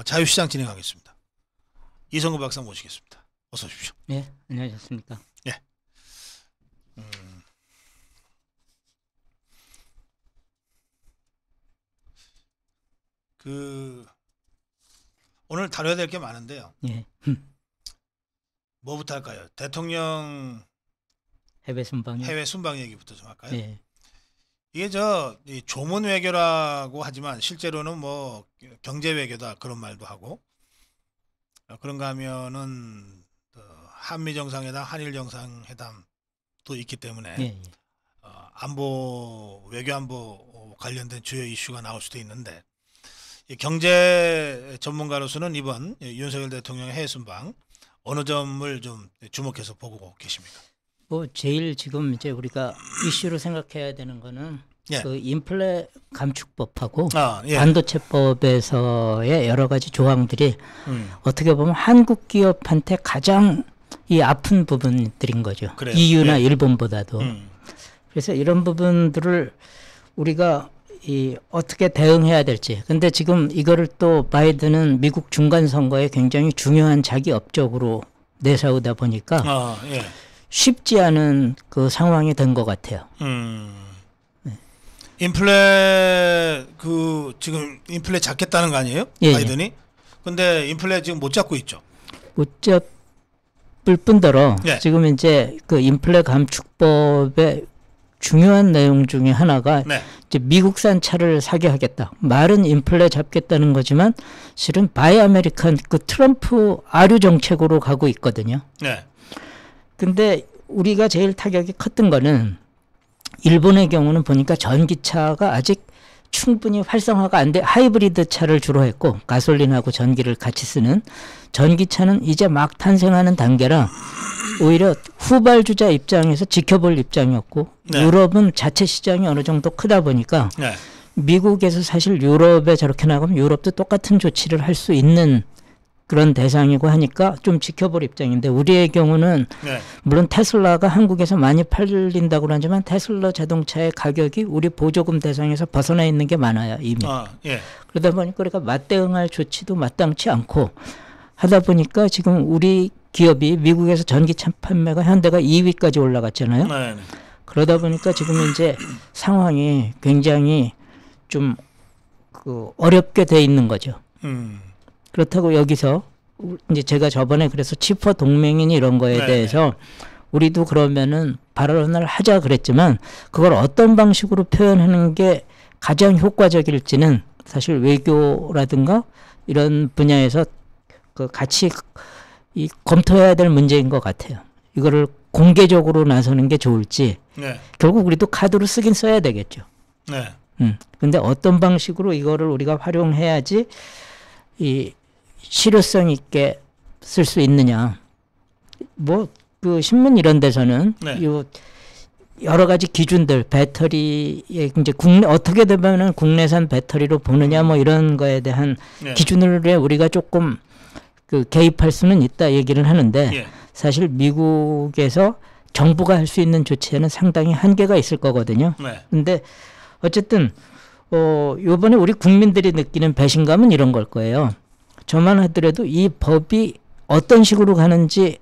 자유시장 진행하겠습니다. 이성근 박사 모시겠습니다. 어서 오십시오. 예, 안녕하셨습니까? 예. 오늘 다뤄야 될 게 많은데요. 예. 뭐부터 할까요? 대통령 해외 순방이. 해외 순방 얘기부터 좀 할까요? 예. 이게 이 조문 외교라고 하지만 실제로는 뭐 경제 외교다 그런 말도 하고, 그런가 하면은 한미 정상회담, 한일 정상회담도 있기 때문에 예, 예. 안보 외교 안보 관련된 주요 이슈가 나올 수도 있는데, 이 경제 전문가로서는 이번 윤석열 대통령의 해외 순방 어느 점을 좀 주목해서 보고 계십니까? 뭐 제일 지금 이제 우리가 이슈로 생각해야 되는 거는 예. 그 인플레 감축법하고 예. 반도체법에서의 여러 가지 조항들이 어떻게 보면 한국 기업한테 가장 이 아픈 부분들인 거죠. 그래요. EU나 예. 일본보다도. 그래서 이런 부분들을 우리가 어떻게 대응해야 될지. 근데 지금 이거를 또 바이든은 미국 중간 선거에 굉장히 중요한 자기 업적으로 내세우다 보니까 예. 쉽지 않은 그 상황이 된 것 같아요. 네. 인플레 지금 인플레 잡겠다는 거 아니에요? 예, 바이든이? 예. 근데 인플레 지금 못 잡고 있죠. 못 잡을 뿐더러 예. 지금 이제 그 인플레 감축법의 중요한 내용 중에 하나가 네. 이제 미국산 차를 사게 하겠다. 말은 인플레 잡겠다는 거지만 실은 바이 아메리칸 그 트럼프 아류 정책으로 가고 있거든요. 네. 근데 우리가 제일 타격이 컸던 거는 일본의 경우는 보니까 전기차가 아직 충분히 활성화가 안 돼. 하이브리드 차를 주로 했고 가솔린하고 전기를 같이 쓰는 전기차는 이제 막 탄생하는 단계라 오히려 후발주자 입장에서 지켜볼 입장이었고 네. 유럽은 자체 시장이 어느 정도 크다 보니까 네. 미국에서 사실 유럽에 저렇게 나가면 유럽도 똑같은 조치를 할 수 있는 그런 대상이고 하니까 좀 지켜볼 입장인데 우리의 경우는 네. 물론 테슬라가 한국에서 많이 팔린다고 하지만 테슬라 자동차의 가격이 우리 보조금 대상에서 벗어나 있는 게 많아요 이미. 예. 그러다 보니까 우리가 맞대응할 조치도 마땅치 않고 하다 보니까 지금 우리 기업이 미국에서 전기차 판매가 현대가 2위까지 올라갔잖아요. 네. 그러다 보니까 지금 이제 상황이 굉장히 좀 어렵게 돼 있는 거죠. 그렇다고 여기서 이제 제가 저번에 그래서 치퍼 동맹인 이런 거에 네. 대해서 우리도 그러면은 발언을 하자 그랬지만 그걸 어떤 방식으로 표현하는 게 가장 효과적일지는 사실 외교라든가 이런 분야에서 같이 검토해야 될 문제인 것 같아요. 이거를 공개적으로 나서는 게 좋을지 네. 결국 우리도 카드로 쓰긴 써야 되겠죠. 네. 근데 어떤 방식으로 이거를 우리가 활용해야지 실효성 있게 쓸 수 있느냐. 뭐 그 신문 이런 데서는 네. 여러 가지 기준들 배터리에 이제 어떻게 되면은 국내산 배터리로 보느냐 뭐 이런 거에 대한 네. 기준을 우리가 조금 개입할 수는 있다 얘기를 하는데 예. 사실 미국에서 정부가 할 수 있는 조치에는 상당히 한계가 있을 거거든요. 네. 근데 어쨌든 요번에 우리 국민들이 느끼는 배신감은 이런 걸 거예요. 저만 하더라도 이 법이 어떤 식으로 가는지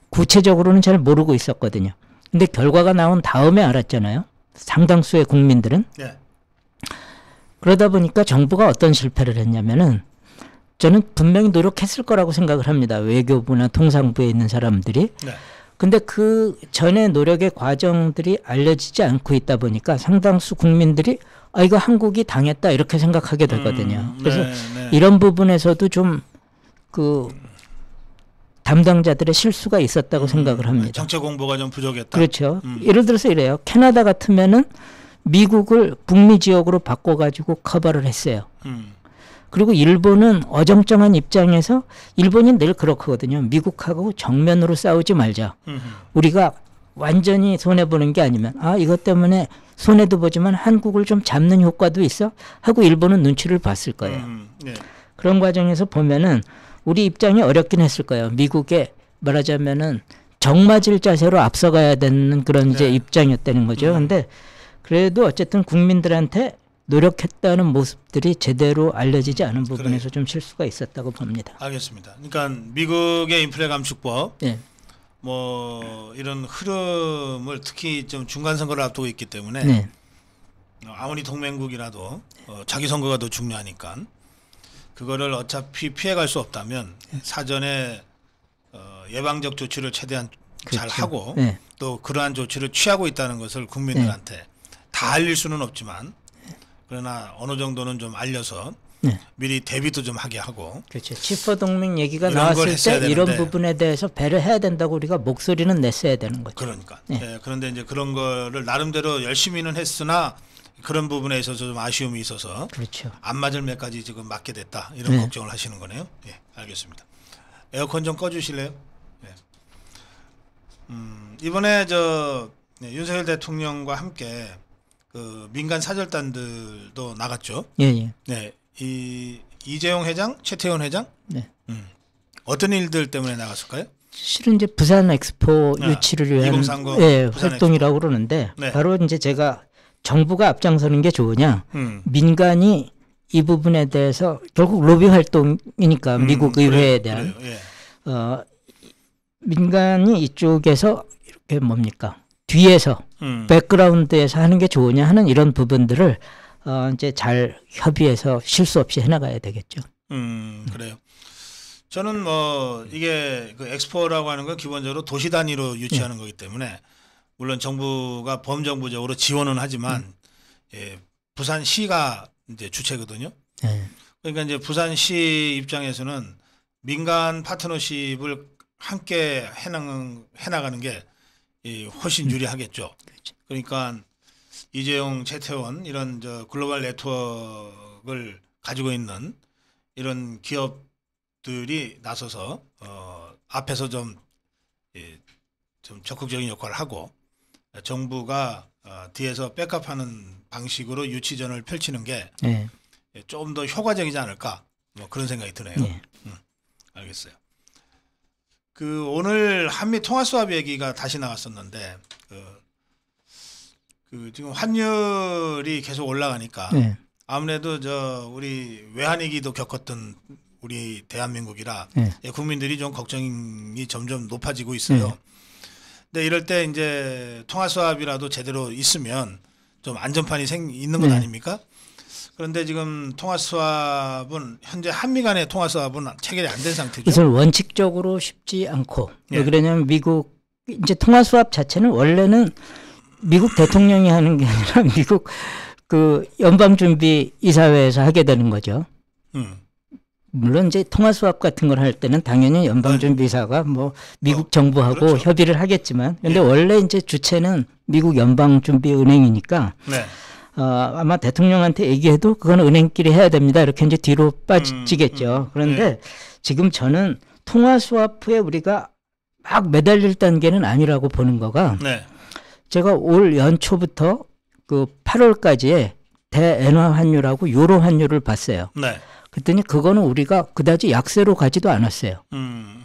구체적으로는 잘 모르고 있었거든요. 근데 결과가 나온 다음에 알았잖아요. 상당수의 국민들은. 네. 그러다 보니까 정부가 어떤 실패를 했냐면은 저는 분명히 노력했을 거라고 생각을 합니다. 외교부나 통상부에 있는 사람들이. 네. 근데 그 전에 노력의 과정들이 알려지지 않고 있다 보니까 상당수 국민들이 이거 한국이 당했다 이렇게 생각하게 되거든요. 그래서 네. 이런 부분에서도 좀 담당자들의 실수가 있었다고 생각을 합니다. 정책 공부가 좀 부족했다. 그렇죠. 예를 들어서 이래요. 캐나다 같으면은 미국을 북미 지역으로 바꿔가지고 커버를 했어요. 그리고 일본은 어정쩡한 입장에서 일본이 늘 그렇거든요. 미국하고 정면으로 싸우지 말자. 우리가 완전히 손해보는 게 아니면 이것 때문에 손해도 보지만 한국을 좀 잡는 효과도 있어 하고 일본은 눈치를 봤을 거예요. 네. 그런 과정에서 보면은 우리 입장이 어렵긴 했을 거예요. 미국에 말하자면은 정맞을 자세로 앞서가야 되는 그런 이제 네. 입장이었다는 거죠. 근데 그래도 어쨌든 국민들한테 노력했다는 모습들이 제대로 알려지지 않은 부분에서 좀 실수가 있었다고 봅니다. 알겠습니다. 그러니까 미국의 인플레 감축법, 네. 뭐 이런 흐름을 특히 좀 중간 선거를 앞두고 있기 때문에 네. 아무리 동맹국이라도 자기 선거가 더 중요하니까 그거를 어차피 피해갈 수 없다면 사전에 예방적 조치를 최대한 잘 그렇죠. 하고 네. 또 그러한 조치를 취하고 있다는 것을 국민들한테 다 알릴 수는 없지만 그러나 어느 정도는 좀 알려서 네. 미리 대비도 좀 하게 하고. 그렇죠. 치포 동맹 얘기가 이런 걸 나왔을 때 했어야 이런 되는데. 부분에 대해서 배려해야 된다고 우리가 목소리는 냈어야 되는 거죠. 그러니까. 네. 예, 그런데 이제 그런 거를 나름대로 열심히는 했으나 그런 부분에 있어서 좀 아쉬움이 있어서 그렇죠. 안 맞을 매까지 지금 맞게 됐다 이런 네. 걱정을 하시는 거네요. 예, 알겠습니다. 에어컨 좀 꺼주실래요? 예. 이번에 윤석열 대통령과 함께 그 민간 사절단들도 나갔죠. 예, 예. 네, 이재용 회장, 최태원 회장, 네. 어떤 일들 때문에 나갔을까요? 실은 이제 부산 엑스포 유치를 위한 2030 예, 부산 활동이라고 그러는데 네. 바로 이제 제가 정부가 앞장서는 게 좋으냐, 음. 민간이 이 부분에 대해서 결국 로비 활동이니까 미국 의회에 대한 그래요. 예. 민간이 이쪽에서 이렇게 뭡니까 뒤에서 음. 백그라운드에서 하는 게 좋으냐 하는 이런 부분들을 이제 잘 협의해서 실수 없이 해나가야 되겠죠. 그래요. 저는 뭐 이게 그 엑스포라고 하는 건 기본적으로 도시 단위로 유치하는 거기 때문에 물론 정부가 범정부적으로 지원은 하지만 예, 부산시가 이제 주체거든요. 네. 그러니까 이제 부산시 입장에서는 민간 파트너십을 함께 해나가는 게 훨씬 유리하겠죠. 그러니까 이재용, 최태원 이런 글로벌 네트워크를 가지고 있는 이런 기업들이 나서서 앞에서 좀 적극적인 역할을 하고 정부가 뒤에서 백업하는 방식으로 유치전을 펼치는 게 좀 더 효과적이지 않을까 뭐 그런 생각이 드네요. 네. 알겠어요. 그 오늘 한미 통화 수합 얘기가 다시 나왔었는데 그 지금 환율이 계속 올라가니까 네. 아무래도 우리 외환위기도 겪었던 우리 대한민국이라 네. 국민들이 좀 걱정이 점점 높아지고 있어요. 네. 근데 이럴 때 이제 통화 수합이라도 제대로 있으면 좀 안전판이 있는 것 네. 아닙니까? 그런데 지금 통화 수합은 현재 한미 간의 통화 수합은 체결이 안 된 상태죠. 이것을 원칙적으로 쉽지 않고 예. 왜 그러냐면 미국 이제 통화 수합 자체는 원래는 미국 대통령이 하는 게 아니라 미국 그 연방준비이사회에서 하게 되는 거죠. 물론 이제 통화 수합 같은 걸 할 때는 당연히 연방준비이사가 뭐 미국 정부하고 그렇죠. 협의를 하겠지만 근데 예. 원래 이제 주체는 미국 연방준비은행이니까 네. 아마 대통령한테 얘기해도 그건 은행끼리 해야 됩니다. 이렇게 이제 뒤로 빠지겠죠. 그런데 네. 지금 저는 통화 수합 후에 우리가 막 매달릴 단계는 아니라고 보는 거가 네. 제가 올 연초부터 그 8월까지의 대엔화 환율하고 유로 환율을 봤어요. 네. 그랬더니 그거는 우리가 그다지 약세로 가지도 않았어요. 음.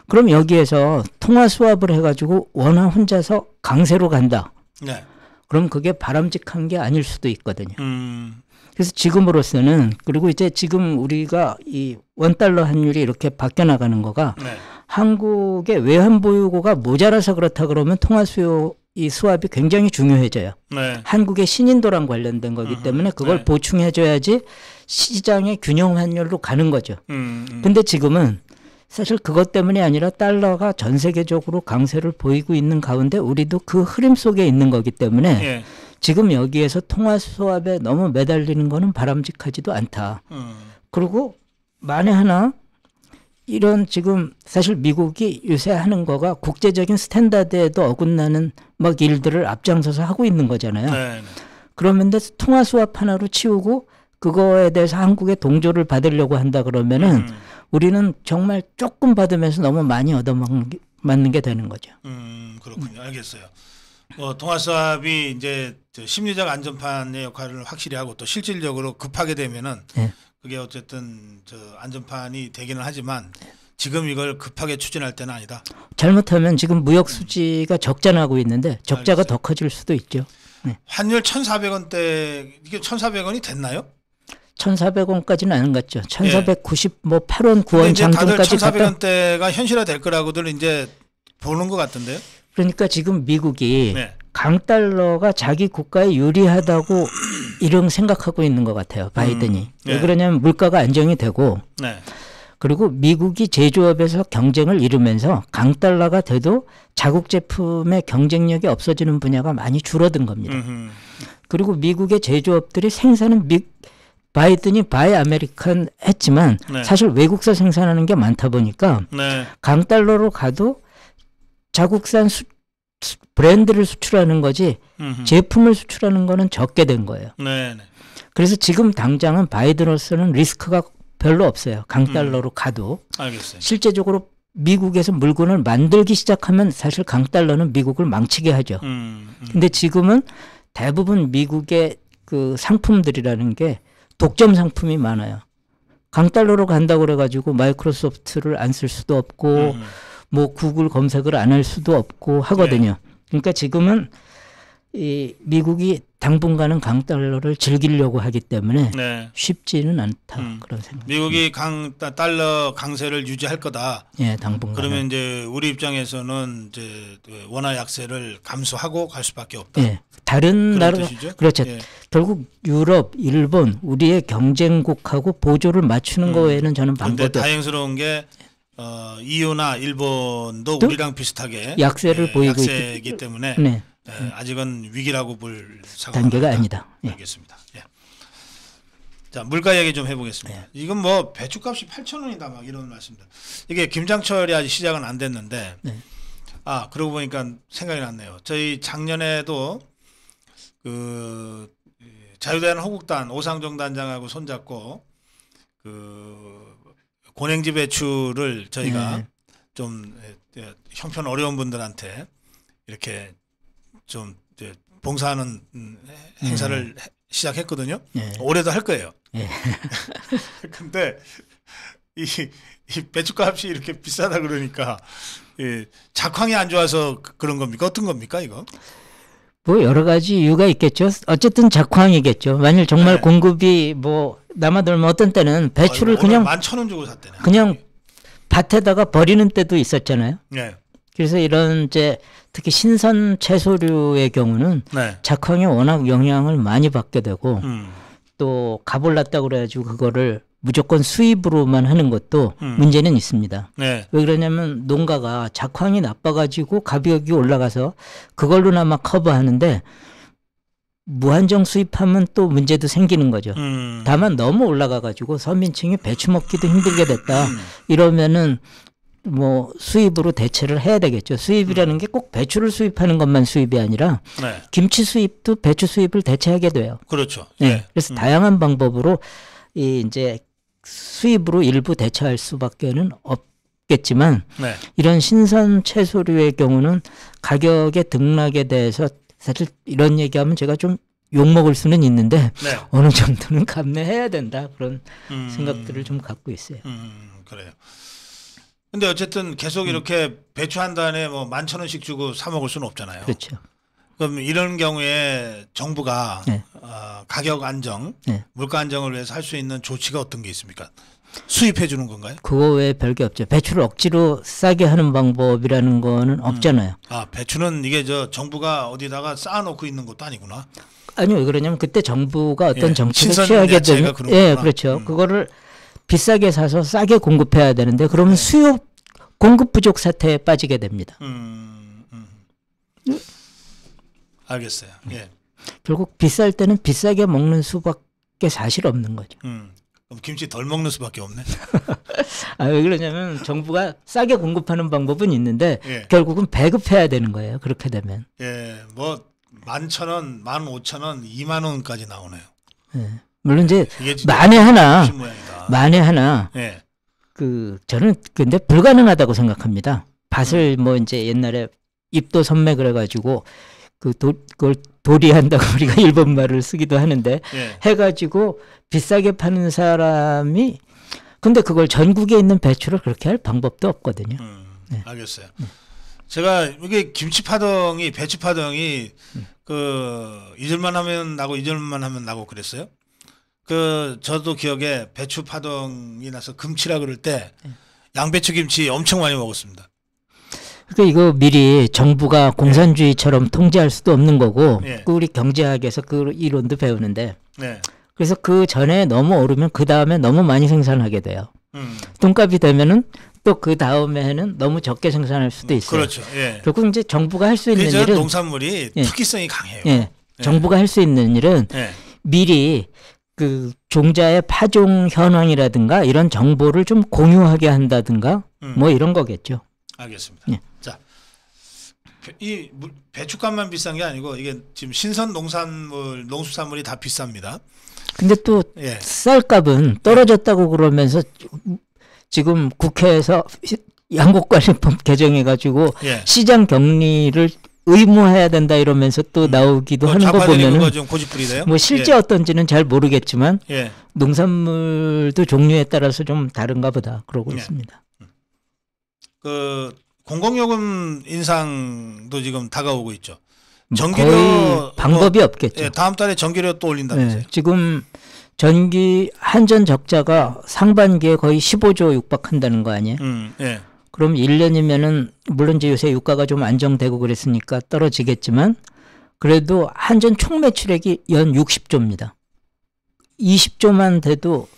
그럼 여기에서 통화 수합을 해가지고 원화 혼자서 강세로 간다. 네. 그럼 그게 바람직한 게 아닐 수도 있거든요. 음. 그래서 지금으로서는 그리고 이제 지금 우리가 이 원달러 환율이 이렇게 바뀌어 나가는 거가 네. 한국의 외환 보유고가 모자라서 그렇다 그러면 통화 수요 이 수합이 굉장히 중요해져요. 네. 한국의 신인도랑 관련된 거기 때문에 그걸 네. 보충해줘야지 시장의 균형 환율로 가는 거죠. 음. 근데 지금은 사실 그것 때문이 아니라 달러가 전 세계적으로 강세를 보이고 있는 가운데 우리도 그 흐름 속에 있는 거기 때문에 예. 지금 여기에서 통화 수합에 너무 매달리는 거는 바람직하지도 않다. 그리고 만에 하나 이런 지금 사실 미국이 요새 하는 거가 국제적인 스탠다드에도 어긋나는 막 일들을 앞장서서 하고 있는 거잖아요. 네. 그러면 통화 수합 하나로 치우고 그거에 대해서 한국의 동조를 받으려고 한다 그러면은 우리는 정말 조금 받으면서 너무 많이 얻어맞는 게 되는 거죠. 그렇군요. 알겠어요. 통화 수합이 이제 심리적 안전판의 역할을 확실히 하고 또 실질적으로 급하게 되면은 네. 그게 어쨌든 안전판이 되기는 하지만 지금 이걸 급하게 추진할 때는 아니다. 잘못하면 지금 무역 수지가 적자 나고 있는데 적자가 알겠어요. 더 커질 수도 있죠. 환율 1,400원대 이게 1,400원이 됐나요? 1,400원까지는 안 갔죠. 1,498원, 9원 장중까지 다들 1,400원대가 현실화될 거라고들 이제 보는 것 같은데요. 그러니까 지금 미국이 네. 강달러가 자기 국가에 유리하다고 이런 생각하고 있는 것 같아요. 바이든이. 네. 왜 그러냐면 물가가 안정이 되고 네. 그리고 미국이 제조업에서 경쟁을 이루면서 강달러가 돼도 자국 제품의 경쟁력이 없어지는 분야가 많이 줄어든 겁니다. 그리고 미국의 제조업들이 생산은 바이든이 바이 아메리칸 했지만 네. 사실 외국서 생산하는 게 많다 보니까 네. 강달러로 가도 자국산 브랜드를 수출하는 거지 제품을 수출하는 거는 적게 된 거예요. 네. 그래서 지금 당장은 바이든으로서는 리스크가 별로 없어요. 강달러로 가도. 알겠어요. 실제적으로 미국에서 물건을 만들기 시작하면 사실 강달러는 미국을 망치게 하죠. 근데 지금은 대부분 미국의 그 상품들이라는 게 독점 상품이 많아요. 강달러로 간다고 그래가지고 마이크로소프트를 안 쓸 수도 없고 뭐 구글 검색을 안 할 수도 없고 하거든요. 그러니까 지금은 이 미국이 당분간은 강달러를 즐기려고 하기 때문에 네. 쉽지는 않다 그런 생각. 미국이 달러 강세를 유지할 거다. 예, 당분간. 그러면 이제 우리 입장에서는 이제 원화 약세를 감수하고 갈 수밖에 없다. 예, 다른 나라 그렇죠. 예. 결국 유럽, 일본 우리의 경쟁국하고 보조를 맞추는 거 외에는 저는 방법이 없어요. 다행스러운 게 EU나 일본도 우리랑 비슷하게 약세를 보이고 있기 때문에 네. 아직은 위기라고 볼 단계가 아니다. 예. 알겠습니다. 예. 자, 물가 얘기 좀 해보겠습니다. 이건 뭐 배추값이 8,000원이다 막 이런 말씀들. 이게 김장철이 아직 시작은 안 됐는데 그러고 보니까 생각이 났네요. 저희 작년에도 그 자유대한 호국단 오상정 단장하고 손잡고 그 고냉지 배추를 저희가 좀 형편 어려운 분들한테 이렇게 좀 봉사하는 행사를 시작했거든요. 올해도 할 거예요. 근데 이 배추값이 이렇게 비싸다 그러니까 작황이 안 좋아서 그런 겁니까? 어떤 겁니까 이거? 뭐 여러 가지 이유가 있겠죠. 어쨌든 작황이겠죠. 만일 정말 공급이 뭐 남아돌면 어떤 때는 배추를 그냥 11,000원 주고 샀대네. 그냥 밭에다가 버리는 때도 있었잖아요. 네. 그래서 이런 이제 특히 신선 채소류의 경우는 작황에 워낙 영향을 많이 받게 되고 또 가볼랐다고 그래가지고 그거를 무조건 수입으로만 하는 것도 문제는 있습니다. 왜 그러냐면 농가가 작황이 나빠가지고 가격이 올라가서 그걸로나마 커버하는데 무한정 수입하면 또 문제도 생기는 거죠. 다만 너무 올라가가지고 서민층이 배추 먹기도 힘들게 됐다. 이러면은 뭐 수입으로 대체를 해야 되겠죠. 수입이라는 게 꼭 배추를 수입하는 것만 수입이 아니라 김치 수입도 배추 수입을 대체하게 돼요. 그렇죠. 네. 그래서 다양한 방법으로 이제 수입으로 일부 대체할 수밖에는 없겠지만 이런 신선 채소류의 경우는 가격의 등락에 대해서 사실 이런 얘기하면 제가 좀 욕먹을 수는 있는데 어느 정도는 감내해야 된다 그런 생각들을 좀 갖고 있어요. 그래요. 근데 어쨌든 계속 이렇게 배추 한 단에 뭐 11,000원씩 주고 사 먹을 수는 없잖아요. 그렇죠. 그럼 이런 경우에 정부가 가격 안정, 물가 안정을 위해서 할 수 있는 조치가 어떤 게 있습니까? 수입해 주는 건가요? 그거 외에 별게 없죠. 배추를 억지로 싸게 하는 방법이라는 거는 없잖아요. 배추는 이게 정부가 어디다가 쌓아놓고 있는 것도 아니구나. 아니요. 왜 그러냐면 그때 정부가 어떤 정책을 취하게 되면 그렇죠. 그거를 비싸게 사서 싸게 공급해야 되는데 그러면 수요 공급 부족 사태에 빠지게 됩니다. 알겠어요. 예. 결국 비쌀 때는 비싸게 먹는 수밖에 사실 없는 거죠. 그럼 김치 덜 먹는 수밖에 없네. 왜 그러냐면 정부가 싸게 공급하는 방법은 있는데 결국은 배급해야 되는 거예요. 그렇게 되면. 뭐 11,000원, 15,000원, 2만 원까지 나오네요. 물론 이제 만에 하나 저는 근데 불가능하다고 생각합니다. 밭을 뭐 이제 옛날에 입도 선매 그래가지고 그걸 도리한다고 우리가 일본 말을 쓰기도 하는데 해가지고 비싸게 파는 사람이 근데 그걸 전국에 있는 배추를 그렇게 할 방법도 없거든요. 알겠어요. 제가 이게 김치 파동이 배추 파동이 그 잊을만 하면 나고 잊을만 하면 나고 그랬어요. 그 저도 기억에 배추 파동이 나서 금치라 그럴 때 양배추 김치 엄청 많이 먹었습니다. 그러니까 이거 미리 정부가 공산주의처럼 통제할 수도 없는 거고 예. 그 우리 경제학에서 그 이론도 배우는데 네. 그래서 그 전에 너무 오르면 그 다음에 너무 많이 생산하게 돼요. 똥값이 되면은 또 그 다음에는 너무 적게 생산할 수도 있어요. 그렇죠. 예. 결국 이제 정부가 할 수 있는 그래서 일은 농산물이 예. 특이성이 강해요. 예. 정부가 할 수 있는 일은 예. 미리 그 종자의 파종 현황이라든가 이런 정보를 좀 공유하게 한다든가 뭐 이런 거겠죠. 알겠습니다. 예. 자, 이 배춧값만 비싼 게 아니고 이게 지금 신선 농산물, 농수산물이 다 비쌉니다. 근데 또 예. 쌀값은 떨어졌다고 그러면서 지금 국회에서 양곡관리법 개정해가지고 예. 시장 격리를 의무해야 된다 이러면서 또 나오기도 하는 거 좌파들이 보면은 그거 좀 고집부리네요. 뭐 실제 어떤지는 잘 모르겠지만 예. 농산물도 종류에 따라서 좀 다른가 보다 그러고 예. 있습니다. 그 공공요금 인상도 지금 다가오고 있죠. 뭐 전기료 거의 방법이 없겠죠. 예, 다음 달에 전기료 또 올린다면서요. 네, 지금 전기 한전 적자가 상반기에 거의 15조 육박한다는 거 아니에요? 예. 그럼 1년이면은 물론 이제 요새 유가가 좀 안정되고 그랬으니까 떨어지겠지만 그래도 한전 총 매출액이 연 60조입니다. 20조만 돼도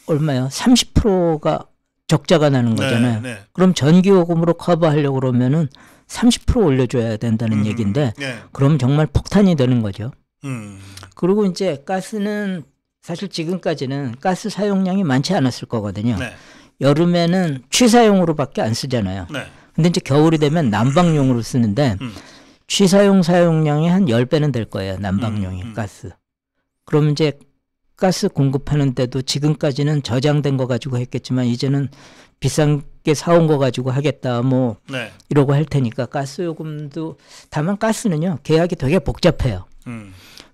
얼마요? 30%가 적자가 나는 거잖아요. 네, 네. 그럼 전기요금으로 커버하려고 그러면은 30% 올려줘야 된다는 얘기인데 네. 그럼 정말 폭탄이 되는 거죠. 음. 그리고 이제 가스는 사실 지금까지는 가스 사용량이 많지 않았을 거거든요. 네. 여름에는 취사용으로밖에 안 쓰잖아요. 네. 근데 이제 겨울이 되면 난방용으로 쓰는데 취사용 사용량이 한 10배는 될 거예요. 난방용이 가스. 그럼 이제 가스 공급하는 데도 지금까지는 저장된 거 가지고 했겠지만 이제는 비싼 게 사온 거 가지고 하겠다 뭐 네. 이러고 할 테니까 가스 요금도 다만 가스는요 계약이 되게 복잡해요.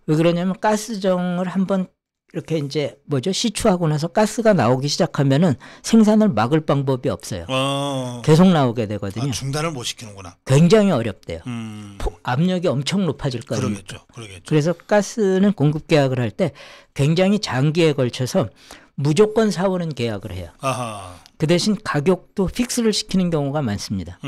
왜 그러냐면 가스정을 한번 이렇게 이제 뭐죠 시추하고 나서 가스가 나오기 시작하면은 생산을 막을 방법이 없어요. 계속 나오게 되거든요. 중단을 못 시키는구나. 굉장히 어렵대요. 압력이 엄청 높아질 거예요. 그러겠죠. 그래서 가스는 공급 계약을 할 때 굉장히 장기에 걸쳐서 무조건 사오는 계약을 해요. 아하. 그 대신 가격도 픽스를 시키는 경우가 많습니다.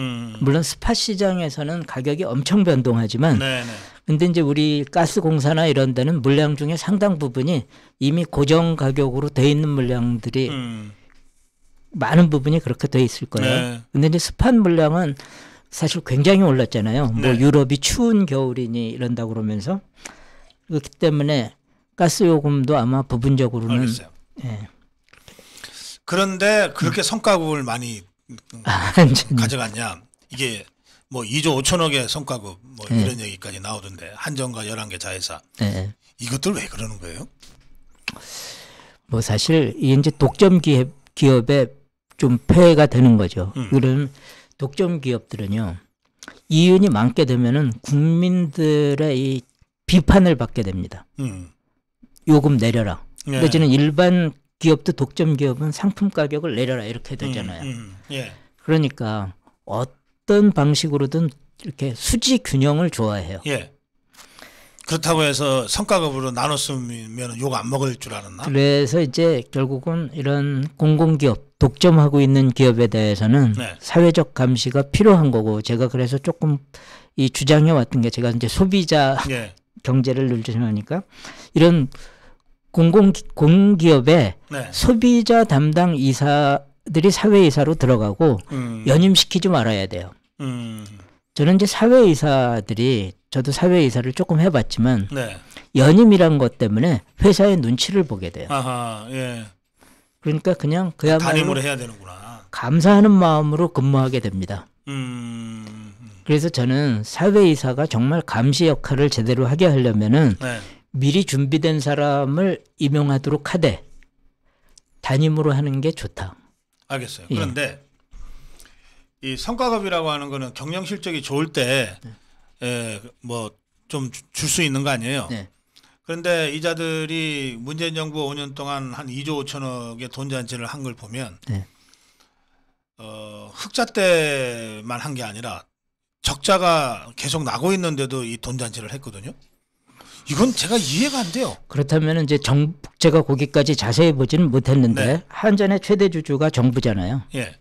물론 스팟 시장에서는 가격이 엄청 변동하지만 네네. 근데 이제 우리 가스공사나 이런 데는 물량 중에 상당 부분이 이미 고정 가격으로 돼 있는 물량들이 많은 부분이 그렇게 돼 있을 거예요. 네. 근데 이제 스팟 물량은 사실 굉장히 올랐잖아요. 뭐 네. 유럽이 추운 겨울이니 이런다고 그러면서 그렇기 때문에 가스 요금도 아마 부분적으로는 알겠어요. 예. 그런데 그렇게 성과급을 많이 가져갔냐? 이게 뭐 2조 5천억의 성과급 뭐 이런 얘기까지 나오던데 한전과 11개 자회사 예. 이것들 왜 그러는 거예요? 뭐 사실 이게 이제 독점 기업에 좀 폐해가 되는 거죠. 그런 독점 기업들은요 이윤이 많게 되면은 국민들의 이 비판을 받게 됩니다. 요금 내려라. 예. 내지는 일반 기업도 독점 기업은 상품 가격을 내려라 이렇게 되잖아요. 예. 그러니까 어떤 방식으로든 이렇게 수지 균형을 좋아해요. 예. 그렇다고 해서 성과급으로 나눠 쓰면 욕 안 먹을 줄 알았나? 그래서 이제 결국은 이런 공공기업, 독점하고 있는 기업에 대해서는 네. 사회적 감시가 필요한 거고 제가 그래서 조금 이 주장해 왔던 게 제가 이제 소비자 예. 경제를 늘리려니까 이런 공기업에 네. 소비자 담당 이사들이 사회이사로 들어가고 연임시키지 말아야 돼요. 저는 이제 사회이사들이 저도 사회이사를 조금 해봤지만 네. 연임이란 것 때문에 회사의 눈치를 보게 돼요. 아하. 예. 그러니까 그냥 그야말로 단임으로 해야 되는구나. 감사하는 마음으로 근무하게 됩니다. 그래서 저는 사회이사가 정말 감시 역할을 제대로 하게 하려면은 네. 미리 준비된 사람을 임용하도록 하되 단임으로 하는 게 좋다. 알겠어요. 예. 그런데 이 성과급이라고 하는 거는 경영 실적이 좋을 때 뭐 좀 줄 수 있는 거 아니에요. 네. 그런데 이자들이 문재인 정부 5년 동안 한 2조 5천억의 돈 잔치를 한 걸 보면 네. 흑자 때만 한 게 아니라 적자가 계속 나고 있는데도 이 돈잔치를 했거든요. 이건 제가 이해가 안 돼요. 그렇다면 이제 제가 거기까지 자세히 보지는 못했는데 네. 한전의 최대 주주가 정부잖아요. 예.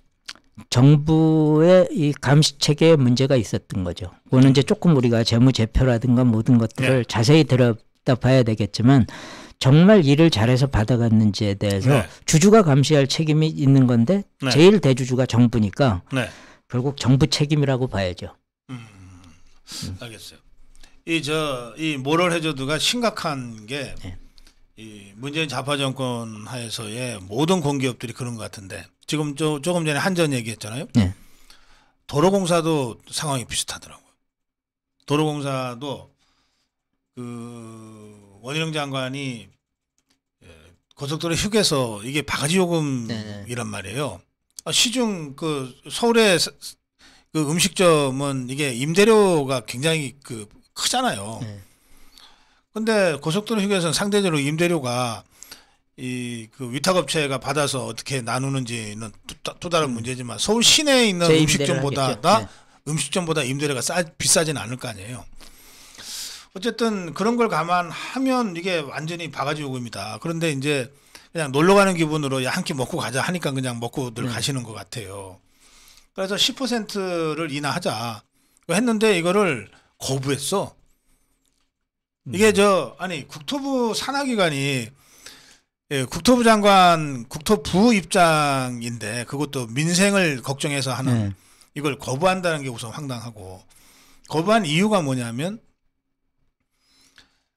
정부의 이 감시 체계에 문제가 있었던 거죠. 그거는 이제 조금 우리가 재무제표라든가 모든 것들을 자세히 들여다봐야 되겠지만 정말 일을 잘해서 받아갔는지에 대해서 네. 주주가 감시할 책임이 있는 건데 네. 제일 대주주가 정부니까 네. 결국 정부 책임이라고 봐야죠. 알겠어요. 이 모럴 해저드가 심각한 게 이 문재인 좌파 정권 하에서의 모든 공기업들이 그런 것 같은데 지금 조금 전에 한전 얘기했잖아요. 네. 도로공사도 상황이 비슷하더라고요. 도로공사도 그 원희룡 장관이 고속도로 휴게소 이게 바가지 요금이란 말이에요. 시중 그 서울의 그 음식점은 이게 임대료가 굉장히 그 크잖아요. 근데 고속도로 휴게소는 상대적으로 임대료가 이 그 위탁업체가 받아서 어떻게 나누는지는 또 다른 문제지만 서울 시내에 있는 음식점보다 음식점보다 임대료가 비싸지는 않을 거 아니에요. 어쨌든 그런 걸 감안하면 이게 완전히 바가지 요금이다. 그런데 이제 그냥 놀러 가는 기분으로 야, 한 끼 먹고 가자 하니까 그냥 먹고들 가시는 것 같아요. 그래서 10%를 인하하자 했는데 이거를 거부했어. 이게 국토부 산하기관이 국토부 장관 국토부 입장인데 그것도 민생을 걱정해서 하는 이걸 거부한다는 게 우선 황당하고 거부한 이유가 뭐냐면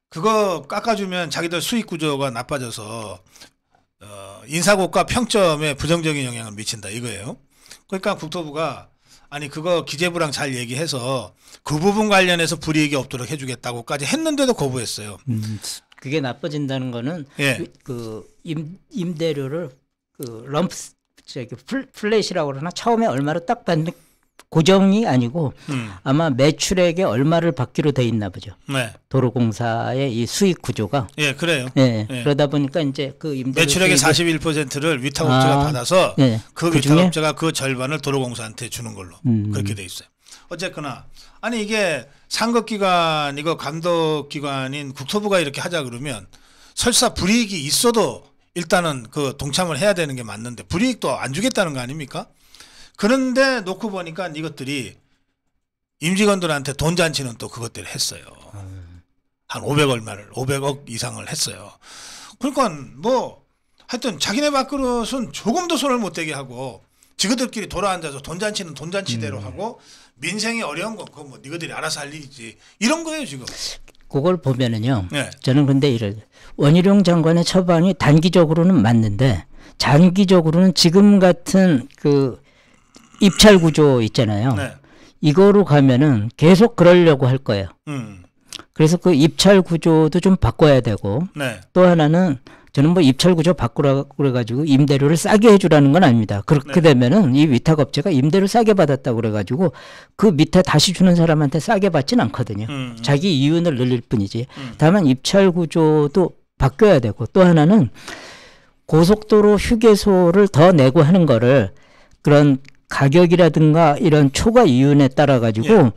그거 깎아주면 자기들 수익 구조가 나빠져서 인사고과 평점에 부정적인 영향을 미친다 이거예요. 그러니까 국토부가 아니 그거 기재부랑 잘 얘기해서 그 부분 관련해서 불이익이 없도록 해주겠다고까지 했는데도 거부했어요. 그게 나빠진다는 거는 그 임대료를 그 럼프 플랫이라고 그러나 처음에 얼마로 딱 받는 고정이 아니고 아마 매출액에 얼마를 받기로 돼 있나 보죠. 네. 도로공사의 이 수익 구조가. 예, 그래요. 그러다 보니까 이제 그 임대료 매출액의 41%를 위탁업체가 받아서 그 위탁업체가 그 절반을 도로공사한테 주는 걸로 그렇게 돼 있어요. 어쨌거나 아니 이게 상급기관 이거 감독기관인 국토부가 이렇게 하자 그러면 설사 불이익이 있어도 일단은 그 동참을 해야 되는 게 맞는데 불이익도 안 주겠다는 거 아닙니까? 그런데 놓고 보니까 이것들이 임직원들한테 돈 잔치는 또 그것들을 했어요. 한 500억 이상을 했어요. 그러니까 뭐 하여튼 자기네 밥그릇은 조금도 손을 못 대게 하고 지그들끼리 돌아앉아서 돈 잔치는 돈 잔치대로 하고 민생이 어려운 거 그거 뭐 니들이 알아서 할 일이지 이런 거예요 지금. 그걸 보면은요. 저는 근데 원희룡 장관의 처방이 단기적으로는 맞는데 장기적으로는 지금 같은 그 입찰 구조 있잖아요. 이거로 가면은 계속 그러려고 할 거예요. 그래서 그 입찰 구조도 좀 바꿔야 되고 또 하나는 저는 뭐 입찰 구조 바꾸라고 그래가지고 임대료를 싸게 해주라는 건 아닙니다. 그렇게 되면은 이 위탁업체가 임대료 싸게 받았다고 그래가지고 그 밑에 다시 주는 사람한테 싸게 받진 않거든요. 자기 이윤을 늘릴 뿐이지. 다만 입찰 구조도 바뀌어야 되고 또 하나는 고속도로 휴게소를 더 내고 하는 거를 그런 가격이라든가 이런 초과 이윤에 따라 가지고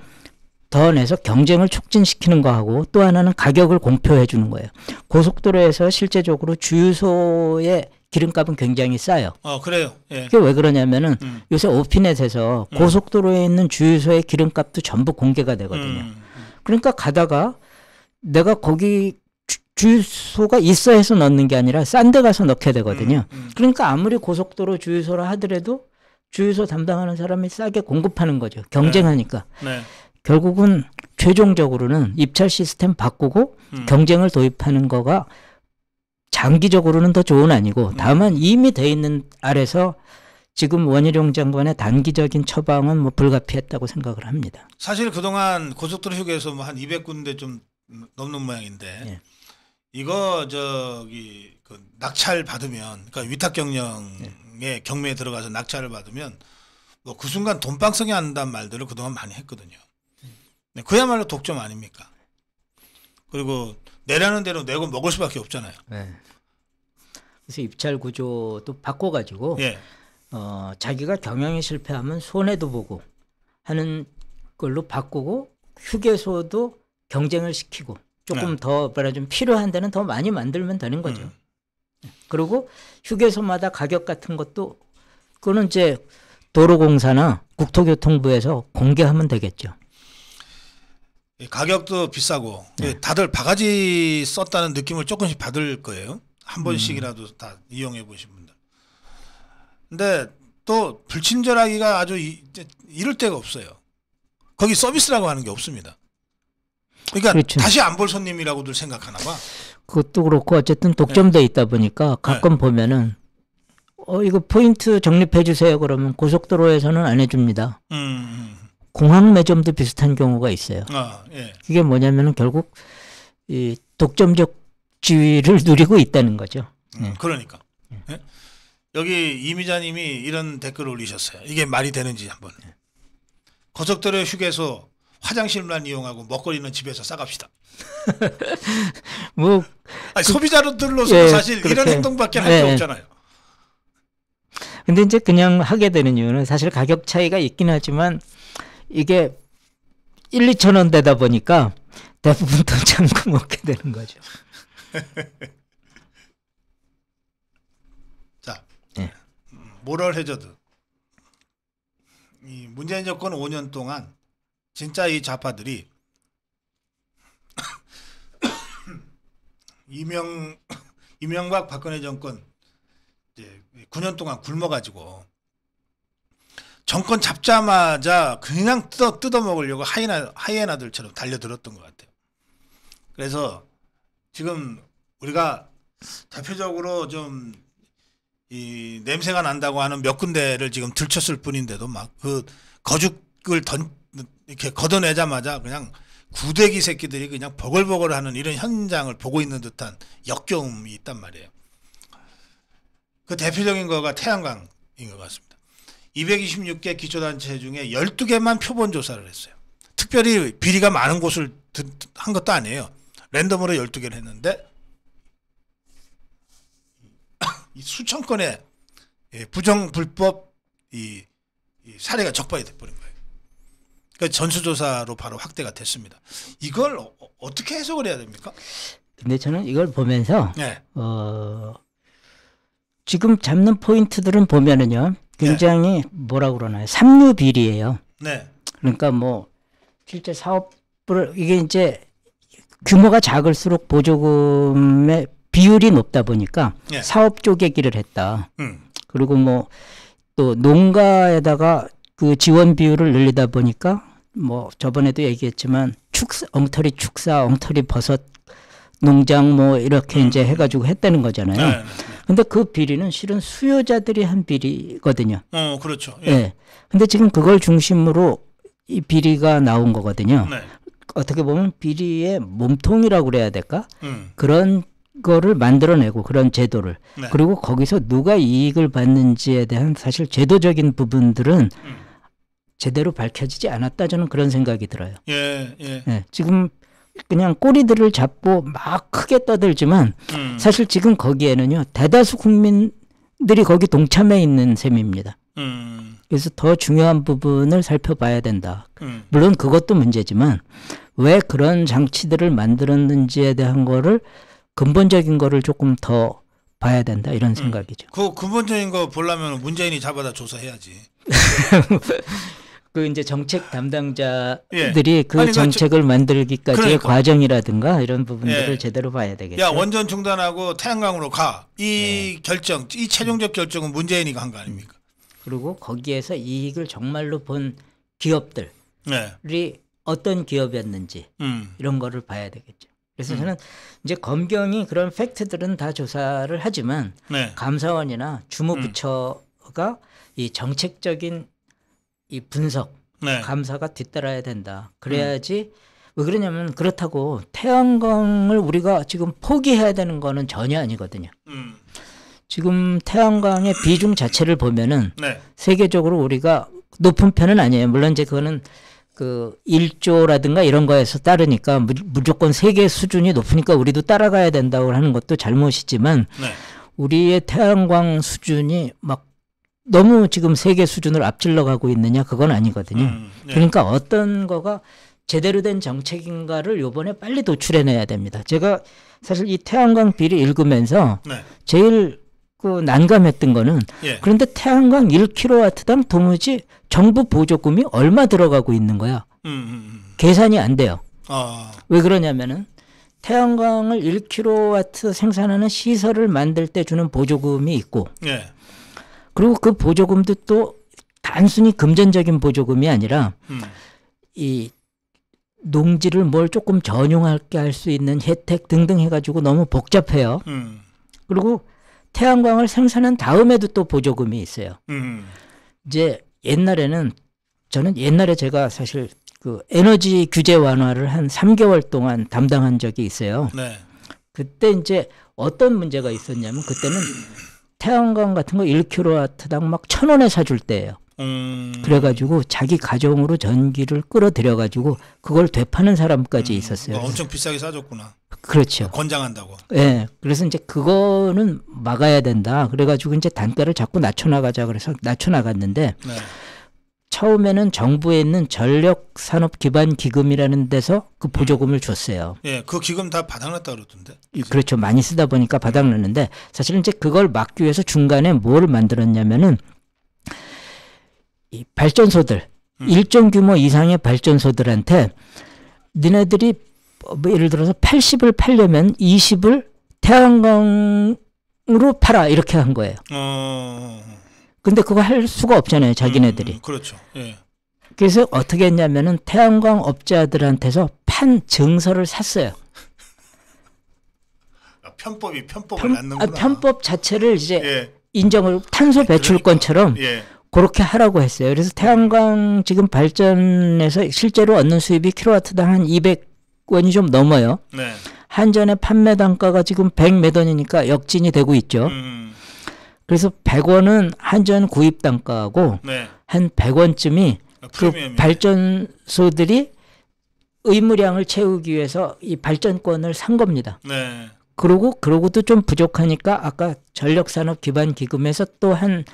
더 내서 경쟁을 촉진시키는 거하고 또 하나는 가격을 공표해 주는 거예요. 고속도로에서 실제적으로 주유소의 기름값은 굉장히 싸요. 그래요. 예. 그게 왜 그러냐면은 요새 오피넷에서 고속도로에 있는 주유소의 기름값도 전부 공개가 되거든요. 그러니까 가다가 내가 거기 주유소가 있어 해서 넣는 게 아니라 싼 데 가서 넣게 되거든요. 그러니까 아무리 고속도로 주유소라 하더라도 주유소 담당하는 사람이 싸게 공급하는 거죠. 경쟁하니까. 결국은 최종적으로는 입찰 시스템 바꾸고 경쟁을 도입하는 거가 장기적으로는 더 좋은 아니고 다만 이미 돼 있는 아래서 지금 원희룡 장관의 단기적인 처방은 뭐 불가피했다고 생각을 합니다. 사실 그동안 고속도로 휴게소 뭐 한 200군데 좀 넘는 모양인데 이거 그 낙찰 받으면 그러니까 위탁 경영에 경매에 들어가서 낙찰을 받으면 뭐 그 순간 돈방석이 안 난다는 말들을 그동안 많이 했거든요. 그야말로 독점 아닙니까? 그리고 내라는 대로 내고 먹을 수밖에 없잖아요. 그래서 입찰 구조도 바꿔가지고 자기가 경영에 실패하면 손해도 보고 하는 걸로 바꾸고 휴게소도 경쟁을 시키고 조금 네. 더 뭐라 좀 필요한 데는 더 많이 만들면 되는 거죠. 그리고 휴게소마다 가격 같은 것도 그거는 이제 도로공사나 국토교통부에서 공개하면 되겠죠. 가격도 비싸고 다들 바가지 썼다는 느낌을 조금씩 받을 거예요. 한 번씩이라도 다 이용해 보신 분들. 근데 또 불친절하기가 아주 이럴 데가 없어요. 거기 서비스라고 하는 게 없습니다. 그러니까 그렇죠. 다시 안 볼 손님이라고들 생각하나 봐. 그것도 그렇고 어쨌든 독점돼 있다 보니까 가끔 보면은 이거 포인트 적립해 주세요 그러면 고속도로에서는 안 해줍니다. 공항 매점도 비슷한 경우가 있어요. 예. 그게 뭐냐면은 결국 이 독점적 지위를 누리고 있다는 거죠. 그러니까 예? 여기 이미자님이 이런 댓글을 올리셨어요. 이게 말이 되는지 한번. 고속도로 휴게소 화장실만 이용하고 먹거리는 집에서 싸갑시다. 뭐 아니, 소비자들로서 예, 사실 이런 그렇게. 행동밖에 할 게 예. 없잖아요. 근데 이제 그냥 하게 되는 이유는 사실 가격 차이가 있긴 하지만 이게 1, 2천 원 되다 보니까 대부분 돈 참고 먹게 되는 거죠. 자, 예. 모럴 해저드. 이 문재인 정권 5년 동안 진짜 이 좌파들이 이명박 박근혜 정권 이제 9년 동안 굶어가지고 정권 잡자마자 그냥 뜯어 먹으려고 하이에나들처럼 달려들었던 것 같아요. 그래서 지금 우리가 대표적으로 좀 이 냄새가 난다고 하는 몇 군데를 지금 들쳤을 뿐인데도 막 그 거죽을 이렇게 걷어내자마자 그냥 구데기 새끼들이 그냥 버글버글하는 이런 현장을 보고 있는 듯한 역겨움이 있단 말이에요. 그 대표적인 거가 태양광인 것 같습니다. 226개 기초단체 중에 12개만 표본 조사를 했어요. 특별히 비리가 많은 곳을 한 것도 아니에요. 랜덤으로 12개를 했는데 이 수천 건의 부정 불법 이 사례가 적발이 돼버린 거예요. 그러니까 전수조사로 바로 확대가 됐습니다. 이걸 어떻게 해석을 해야 됩니까? 근데 저는 이걸 보면서 네. 지금 잡는 포인트들은 보면은요 굉장히 뭐라 그러나요? 삼류 비리예요. 네. 그러니까 뭐 실제 사업을 이게 이제 규모가 작을수록 보조금의 비율이 높다 보니까 예. 사업 쪼개기를 했다. 그리고 뭐 또 농가에다가 그 지원 비율을 늘리다 보니까 뭐 저번에도 얘기했지만 엉터리 축사, 엉터리 버섯 농장 뭐 이렇게 이제 해가지고 했다는 거잖아요. 네. 근데 그 비리는 실은 수요자들이 한 비리거든요. 그렇죠. 예. 네. 근데 지금 그걸 중심으로 이 비리가 나온 거거든요. 네. 어떻게 보면 비리의 몸통이라고 그래야 될까? 그런 거를 만들어내고 그런 제도를 네. 그리고 거기서 누가 이익을 받는지에 대한 사실 제도적인 부분들은 제대로 밝혀지지 않았다 저는 그런 생각이 들어요. 예, 예. 네, 지금 그냥 꼬리들을 잡고 막 크게 떠들지만 사실 지금 거기에는요 대다수 국민들이 거기 동참해 있는 셈입니다. 그래서 더 중요한 부분을 살펴봐야 된다. 물론 그것도 문제지만 왜 그런 장치들을 만들었는지에 대한 거를 근본적인 거를 조금 더 봐야 된다 이런 생각이죠. 그 근본적인 거 보려면 문재인이 잡아다 조사해야지. 그 이제 정책 담당자들이 예. 그 아니, 정책을 만들기까지의 그러니까. 과정이라든가 이런 부분들을 예. 제대로 봐야 되겠죠. 야 원전 중단하고 태양광으로 가. 이 결정, 이 최종적 결정은 문재인이가 한 거 아닙니까? 그리고 거기에서 이익을 정말로 본 기업들이 네. 어떤 기업이었는지 이런 거를 봐야 되겠죠. 그래서 저는 이제 검경이 그런 팩트들은 다 조사를 하지만 네. 감사원이나 주무부처가 이 정책적인 이 분석, 네. 감사가 뒤따라야 된다. 그래야지 왜 그러냐면 그렇다고 태양광을 우리가 지금 포기해야 되는 거는 전혀 아니거든요. 지금 태양광의 비중 자체를 보면은 네. 세계적으로 우리가 높은 편은 아니에요. 물론 이제 그거는 그 1조라든가 이런 거에서 따르니까 무조건 세계 수준이 높으니까 우리도 따라가야 된다고 하는 것도 잘못이지만 네. 우리의 태양광 수준이 막 너무 지금 세계 수준을 앞질러 가고 있느냐 그건 아니거든요. 네. 그러니까 어떤 거가 제대로 된 정책인가를 요번에 빨리 도출해내야 됩니다. 제가 사실 이 태양광 비리 읽으면서 네. 제일 그 난감했던 거는 예. 그런데 태양광 1kW당 도무지 정부 보조금이 얼마 들어가고 있는 거야. 계산이 안 돼요. 왜 그러냐면은 태양광을 1kW 생산하는 시설을 만들 때 주는 보조금이 있고 예. 그리고 그 보조금도 또 단순히 금전적인 보조금이 아니라 이 농지를 뭘 조금 전용하게 할 수 있는 혜택 등등 해가지고 너무 복잡해요. 그리고 태양광을 생산한 다음에도 또 보조금이 있어요. 이제 옛날에는 저는 옛날에 제가 사실 그 에너지 규제 완화를 한 3개월 동안 담당한 적이 있어요. 네. 그때 이제 어떤 문제가 있었냐면 그때는 태양광 같은 거 1kW당 막 1,000원에 사줄 때예요. 그래가지고 자기 가정으로 전기를 끌어들여가지고 그걸 되파는 사람까지 있었어요. 엄청 비싸게 사줬구나. 그렇죠. 권장한다고. 네, 그래서 이제 그거는 막아야 된다. 그래가지고 이제 단가를 자꾸 낮춰나가자 그래서 낮춰나갔는데 네. 처음에는 정부에 있는 전력산업기반기금이라는 데서 그 보조금을 줬어요. 예, 그 기금 다 바닥났다 그러던데. 그렇죠. 많이 쓰다 보니까 바닥났는데 사실은 이제 그걸 막기 위해서 중간에 뭘 만들었냐면은 이 발전소들 일정 규모 이상의 발전소들한테 니네들이 뭐 예를 들어서 80을 팔려면 20을 태양광으로 팔아 이렇게 한 거예요. 근데 그거 할 수가 없잖아요. 자기네들이. 그렇죠. 예. 그래서 어떻게 했냐면은 태양광 업자들한테서 판 증서를 샀어요. 편법을 낳는구나. 편법 자체를 이제 예. 인정을 탄소 배출권처럼 예. 그렇게 하라고 했어요. 그래서 태양광 지금 발전에서 실제로 얻는 수입이 킬로와트당 한 200원이 좀 넘어요. 네. 한전의 판매 단가가 지금 100 몇 원이니까 역진이 되고 있죠. 그래서 100원은 한전 구입 단가하고 네. 한 100원쯤이 그 발전소들이 의무량을 채우기 위해서 이 발전권을 산 겁니다. 네. 그러고도 좀 부족하니까 아까 전력산업기반기금에서 또 한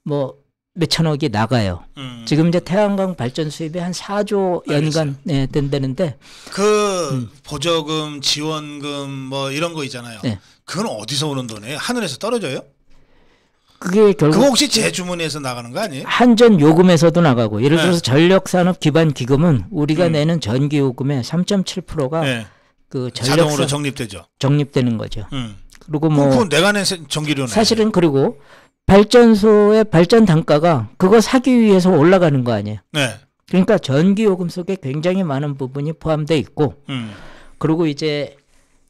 뭐 몇천억이 나가요. 지금 이제 태양광 발전 수입이 한 4조 연간 네, 된다는데 그 보조금, 지원금 뭐 이런 거 있잖아요. 네. 그건 어디서 오는 돈이에요? 하늘에서 떨어져요? 그게 결국 그거 혹시 재주문에서 나가는 거 아니에요? 한전 요금에서도 나가고 예를 들어서 네. 전력산업기반기금은 우리가 내는 전기요금의 3.7%가 네. 그 자동으로 적립되죠. 적립되는 거죠. 그리고 뭐 그건 내가 낸 전기료네. 사실은 그리고 발전소의 발전 단가가 그거 사기 위해서 올라가는 거 아니에요. 네. 그러니까 전기요금 속에 굉장히 많은 부분이 포함되어 있고 그리고 이제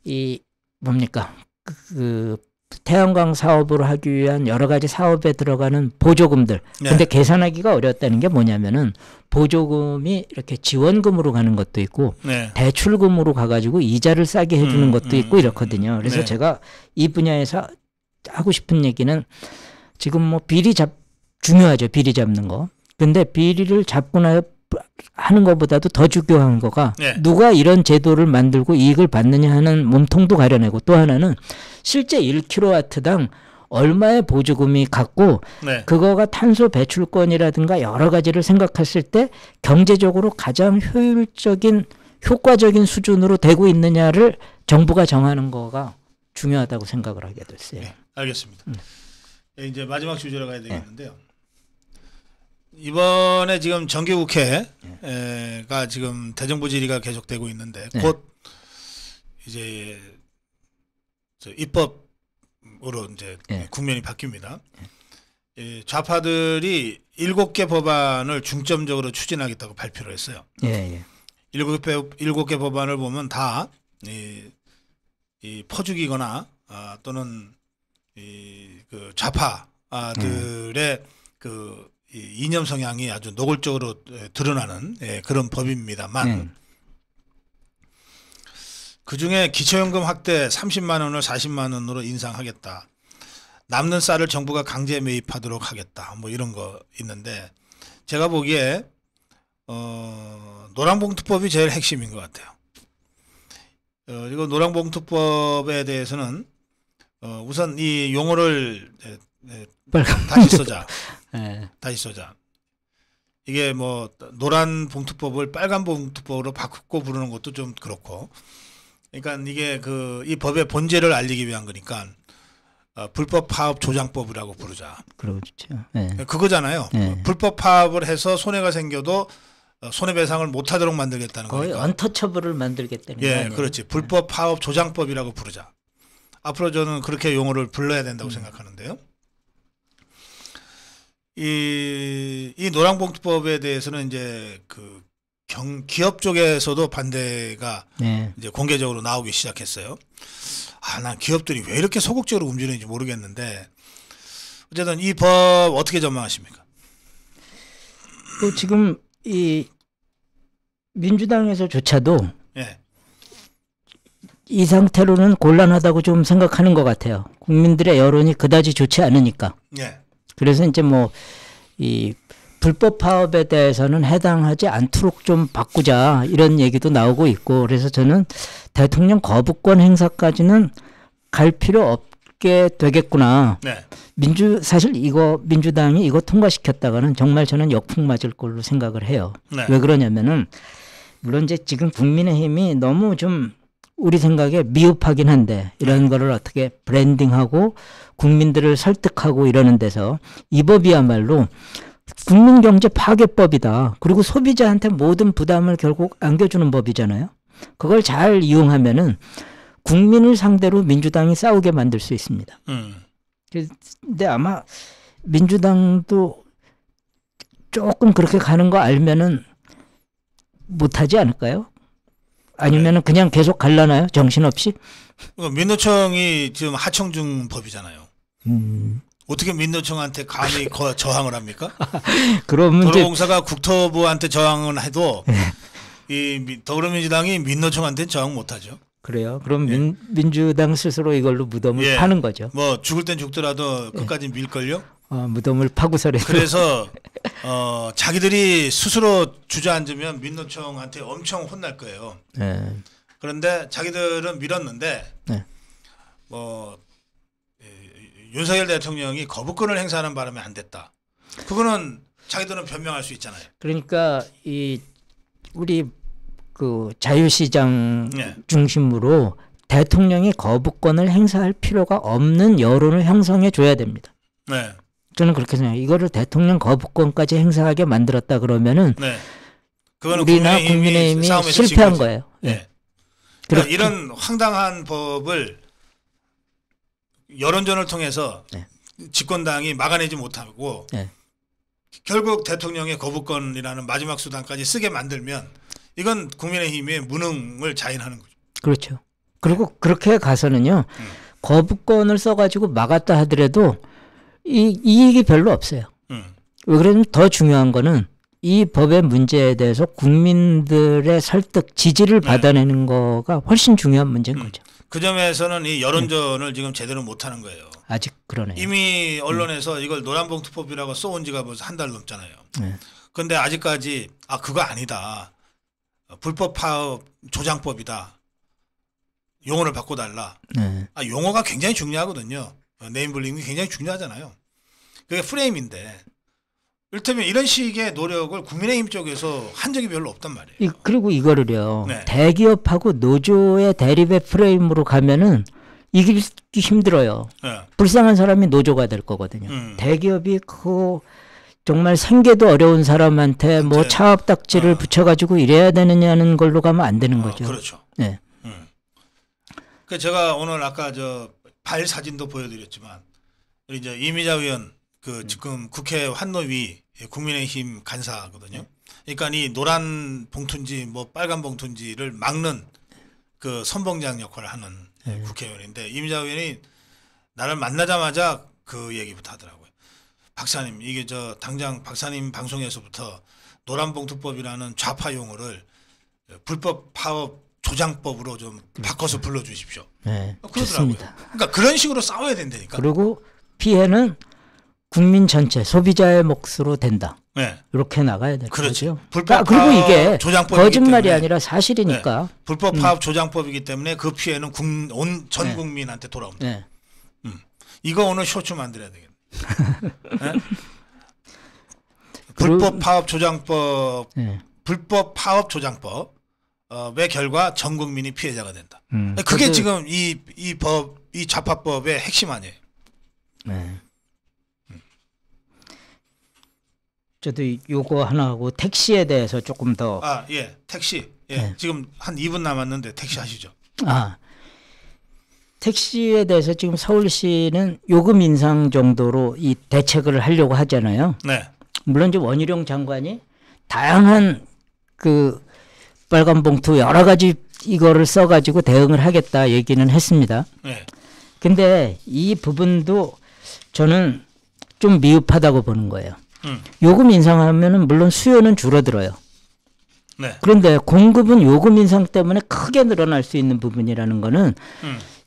이 뭡니까 그 태양광 사업을 하기 위한 여러 가지 사업에 들어가는 보조금들. 네. 근데 계산하기가 어렵다는 게 뭐냐면은 보조금이 이렇게 지원금으로 가는 것도 있고 네. 대출금으로 가가지고 이자를 싸게 해주는 것도 있고 이렇거든요. 그래서 네. 제가 이 분야에서 하고 싶은 얘기는 지금 뭐 중요하죠. 비리 잡는 거. 근데 비리를 잡고 나서 하는 것보다도 더 중요한 거가 네. 누가 이런 제도를 만들고 이익을 받느냐 하는 몸통도 가려내고 또 하나는 실제 1kW당 얼마의 보조금이 갖고 네. 그거가 탄소 배출권이라든가 여러 가지를 생각했을 때 경제적으로 가장 효과적인 수준으로 되고 있느냐를 정부가 정하는 거가 중요하다고 생각을 하게 됐어요. 네. 알겠습니다. 이제 마지막 주제로 가야 되겠는데요. 이번에 지금 정기국회가 지금 대정부 질의가 계속되고 있는데 곧 이제 입법으로 이제 국면이 바뀝니다. 좌파들이 7개 법안을 중점적으로 추진하겠다고 발표를 했어요. 7개 법안을 보면 다 퍼주기거나 또는 그 좌파들의 그 이념 성향이 아주 노골적으로 드러나는 그런 법입니다만 그중에 기초연금 확대 30만 원을 40만 원으로 인상하겠다. 남는 쌀을 정부가 강제 매입하도록 하겠다. 뭐 이런 거 있는데 제가 보기에 노란봉투법이 제일 핵심인 것 같아요. 그리고 노란봉투법에 대해서는 우선 이 용어를 다시 쓰자. 네. 다시 쏘자. 이게 뭐 노란 봉투법을 빨간 봉투법으로 바꾸고 부르는 것도 좀 그렇고. 그러니까 이게 이 법의 본질을 알리기 위한 거니까 불법 파업 조장법이라고 부르자. 그렇죠. 네. 그거잖아요. 네. 불법 파업을 해서 손해가 생겨도 손해배상을 못하도록 만들겠다는 거의 거니까. 언터처블을 만들겠다는 거 아니에요? 그렇지. 불법 파업 조장법이라고 부르자. 앞으로 저는 그렇게 용어를 불러야 된다고 생각하는데요. 이 노란봉투법에 대해서는 이제 기업 쪽에서도 반대가 네. 이제 공개적으로 나오기 시작했어요. 난 기업들이 왜 이렇게 소극적으로 움직이는지 모르겠는데 어쨌든 이 법 어떻게 전망하십니까? 지금 이 민주당에서조차도 예. 이 상태로는 곤란하다고 좀 생각하는 것 같아요. 국민들의 여론이 그다지 좋지 않으니까. 예. 그래서 이제 뭐 이 불법 파업에 대해서는 해당하지 않도록 좀 바꾸자 이런 얘기도 나오고 있고, 그래서 저는 대통령 거부권 행사까지는 갈 필요 없게 되겠구나. 네. 사실 민주당이 이거 통과시켰다가는 정말 저는 역풍 맞을 걸로 생각을 해요. 네. 왜 그러냐면은 물론 이제 지금 국민의힘이 너무 좀 우리 생각에 미흡하긴 한데 이런 거를 어떻게 브랜딩하고 국민들을 설득하고 이러는 데서 이 법이야말로 국민경제 파괴법이다. 그리고 소비자한테 모든 부담을 결국 안겨주는 법이잖아요. 그걸 잘 이용하면은 국민을 상대로 민주당이 싸우게 만들 수 있습니다. 근데 아마 민주당도 조금 그렇게 가는 거 알면은 못하지 않을까요? 아니면은 그냥 계속 갈라나요? 정신없이? 민노총이 지금 하청 중 법이잖아요. 어떻게 민노총한테 감히 저항을 합니까? 그러면 도로공사가 국토부한테 저항을 해도 이 더불어민주당이 민노총한테 저항 못하죠. 그래요. 그럼 민주당 스스로 이걸로 무덤을 파는 거죠. 뭐 죽을 땐 죽더라도 끝까지 밀걸요. 무덤을 파고서라도. 그래서 자기들이 스스로 주저앉으면 민노총한테 엄청 혼날 거예요. 네. 그런데 자기들은 밀었는데 네. 윤석열 대통령이 거부권을 행사하는 바람에 안 됐다. 그거는 자기들은 변명할 수 있잖아요. 그러니까 우리 자유시장 중심으로 대통령이 거부권을 행사할 필요가 없는 여론을 형성해 줘야 됩니다. 네. 저는 그렇게 생각해요. 이거를 대통령 거부권까지 행사하게 만들었다 그러면은 그거는 우리나 국민의힘이 실패한 거예요. 네. 그러니까 이런 황당한 법을 여론전을 통해서 집권당이 막아내지 못하고 결국 대통령의 거부권이라는 마지막 수단까지 쓰게 만들면 이건 국민의힘의 무능을 자인하는 거죠. 그렇죠. 그리고 그렇게 가서는요. 거부권을 써가지고 막았다 하더라도 이익이 별로 없어요. 왜 그러냐면 더 중요한 거는 이 법의 문제에 대해서 국민들의 설득, 지지를 받아내는 거가 훨씬 중요한 문제인 거죠. 그 점에서는 이 여론전을 지금 제대로 못하는 거예요. 아직 그러네요. 이미 언론에서 이걸 노란봉투법이라고 써온 지가 벌써 한 달 넘잖아요. 그런데 아직까지 그거 아니다. 불법 파업 조장법이다. 용어를 바꿔달라. 용어가 굉장히 중요하거든요. 네임블링이 굉장히 중요하잖아요. 그게 프레임인데 이를테면 이런 식의 노력을 국민의힘 쪽에서 한 적이 별로 없단 말이에요. 그리고 이거를요. 대기업하고 노조의 대립의 프레임으로 가면은 이기기 힘들어요. 불쌍한 사람이 노조가 될 거거든요. 대기업이 정말 생계도 어려운 사람한테 뭐 차업딱지를 붙여가지고 이래야 되느냐는 걸로 가면 안 되는 거죠. 그렇죠. 네. 그 제가 오늘 아까 발 사진도 보여드렸지만 우리 이제 이미자 의원 지금 국회 환노위 국민의힘 간사거든요. 그러니까 이 노란 봉투인지 뭐 빨간 봉투인지를 막는 그 선봉장 역할을 하는 국회의원인데 이미자 의원이 나를 만나자마자 그 얘기부터 하더라고요. 박사님 이게 당장 박사님 방송에서부터 노란봉투법이라는 좌파 용어를 불법 파업 조장법으로 좀 바꿔서 불러주십시오. 네, 그러더라고요. 좋습니다. 그러니까 그런 식으로 싸워야 된다니까. 그리고 피해는 국민 전체 소비자의 몫으로 된다. 이렇게 나가야 될 거죠. 불법 그리고 이게 거짓말이 때문에, 아니라 사실이니까. 불법 파업 조장법이기 때문에 그 피해는 전 국민한테 돌아옵니다. 이거 오늘 쇼츠 만들어야 되겠네. 불법 파업 조장법, 네. 불법 파업 조장법의 결과 전 국민이 피해자가 된다. 그게 저도, 지금 이 좌파법의 핵심 아니에요. 네. 저도 요거 하나 하고 택시에 대해서 조금 더. 예, 택시. 예, 네. 지금 한 2분 남았는데 택시 하시죠. 택시에 대해서 지금 서울시는 요금 인상 정도로 이 대책을 하려고 하잖아요. 네. 물론 이제 원희룡 장관이 다양한 그 빨간 봉투 여러 가지 이거를 써가지고 대응을 하겠다 얘기는 했습니다. 네. 근데 이 부분도 저는 좀 미흡하다고 보는 거예요. 요금 인상하면은 물론 수요는 줄어들어요. 네. 그런데 공급은 요금 인상 때문에 크게 늘어날 수 있는 부분이라는 거는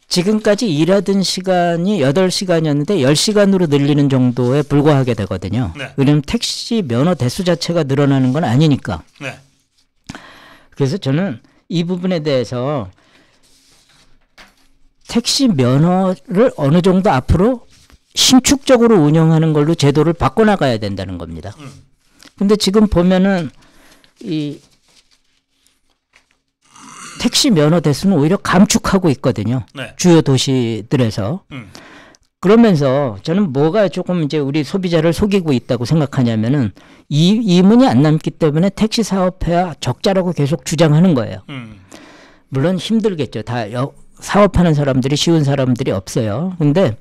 지금까지 일하던 시간이 8시간이었는데 10시간으로 늘리는 정도에 불과하게 되거든요. 네. 왜냐하면 택시 면허 대수 자체가 늘어나는 건 아니니까. 네. 그래서 저는 이 부분에 대해서 택시 면허를 어느 정도 앞으로 신축적으로 운영하는 걸로 제도를 바꿔나가야 된다는 겁니다. 근데 지금 보면은 이 택시 면허 대수는 오히려 감축하고 있거든요. 네. 주요 도시들에서. 그러면서 저는 뭐가 조금 이제 우리 소비자를 속이고 있다고 생각하냐면은 이문이 안 남기 때문에 택시 사업해야 적자라고 계속 주장하는 거예요. 물론 힘들겠죠. 다 사업하는 사람들이 쉬운 사람들이 없어요. 근데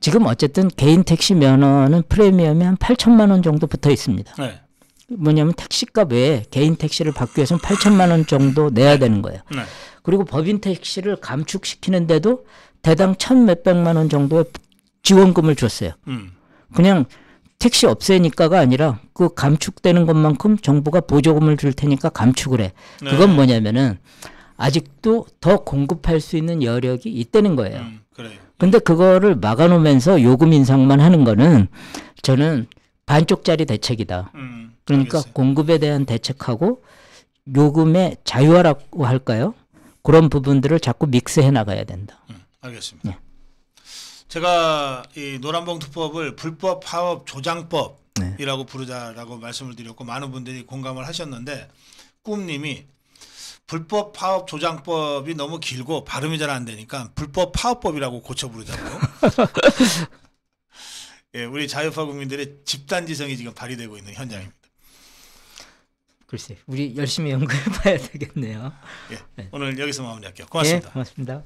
지금 어쨌든 개인 택시 면허는 프리미엄이 한 8천만 원 정도 붙어 있습니다. 네. 뭐냐면 택시값 외에 개인 택시를 받기 위해서는 8천만 원 정도 내야 되는 거예요. 네. 그리고 법인 택시를 감축시키는데도 대당 1,000 몇백만 원 정도의 지원금을 줬어요. 그냥 택시 없애니까가 아니라 그 감축되는 것만큼 정부가 보조금을 줄 테니까 감축을 해. 그건 뭐냐면은 아직도 더 공급할 수 있는 여력이 있다는 거예요. 그래요. 근데 그거를 막아놓으면서 요금 인상만 하는 거는 저는 반쪽짜리 대책이다. 그러니까 알겠어요. 공급에 대한 대책하고 요금의 자유화라고 할까요? 그런 부분들을 자꾸 믹스해 나가야 된다. 알겠습니다. 네. 제가 이 노란봉투법을 불법 파업 조장법이라고 부르자라고 말씀을 드렸고 많은 분들이 공감을 하셨는데 꿈님이 불법 파업 조장법이 너무 길고 발음이 잘 안 되니까 불법 파업법이라고 고쳐 부르자고요. 예, 우리 자유파 국민들의 집단지성이 지금 발휘되고 있는 현장입니다. 글쎄, 우리 열심히 연구해 봐야 되겠네요. 예, 오늘 여기서 마무리할게요. 고맙습니다. 예, 고맙습니다.